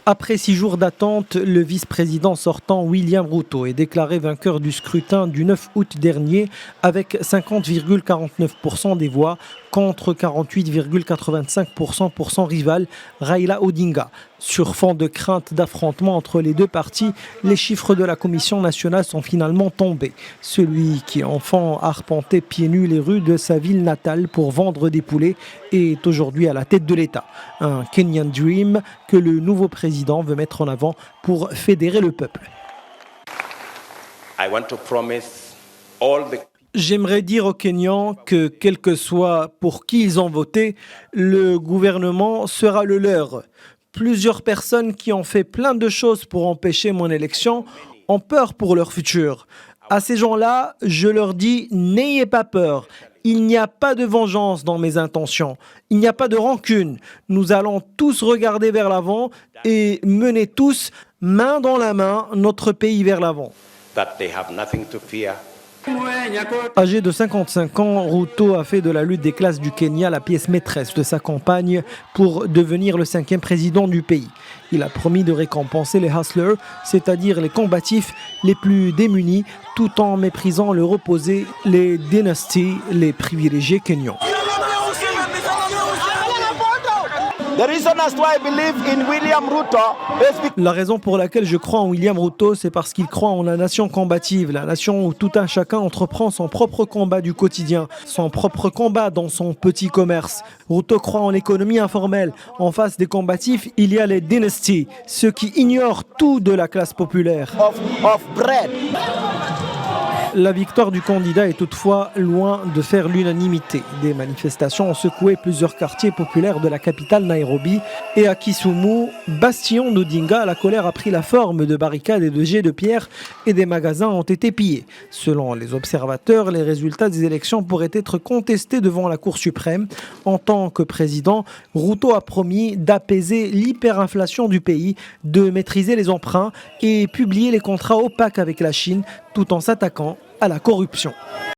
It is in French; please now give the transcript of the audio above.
Après 6 jours d'attente, le vice-président sortant William Ruto est déclaré vainqueur du scrutin du 9 août dernier avec 50,49% des voix contre 48,85% pour son rival Raila Odinga. Sur fond de crainte d'affrontement entre les deux partis, les chiffres de la Commission nationale sont finalement tombés. Celui qui enfant arpentait pieds nus les rues de sa ville natale pour vendre des poulets est aujourd'hui à la tête de l'État. Un Kenyan Dream que le nouveau président veut mettre en avant pour fédérer le peuple. J'aimerais dire aux Kenyans que, quel que soit pour qui ils ont voté, le gouvernement sera le leur. Plusieurs personnes qui ont fait plein de choses pour empêcher mon élection ont peur pour leur futur. À ces gens-là, je leur dis, n'ayez pas peur. Il n'y a pas de vengeance dans mes intentions. Il n'y a pas de rancune. Nous allons tous regarder vers l'avant et mener tous, main dans la main, notre pays vers l'avant. Âgé de 55 ans, Ruto a fait de la lutte des classes du Kenya la pièce maîtresse de sa campagne pour devenir le 5e président du pays. Il a promis de récompenser les hustlers, c'est-à-dire les combatifs les plus démunis, tout en méprisant le reposé, les dynasties, les privilégiés kenyans. La raison pour laquelle je crois en William Ruto, c'est parce qu'il croit en la nation combative, la nation où tout un chacun entreprend son propre combat du quotidien, son propre combat dans son petit commerce. Ruto croit en l'économie informelle. En face des combatifs, il y a les dynasties, ceux qui ignorent tout de la classe populaire. La victoire du candidat est toutefois loin de faire l'unanimité. Des manifestations ont secoué plusieurs quartiers populaires de la capitale Nairobi et à Kisumu, bastion d'Odinga, la colère a pris la forme de barricades et de jets de pierre et des magasins ont été pillés. Selon les observateurs, les résultats des élections pourraient être contestés devant la Cour suprême. En tant que président, Ruto a promis d'apaiser l'hyperinflation du pays, de maîtriser les emprunts et publier les contrats opaques avec la Chine tout en s'attaquant à la corruption.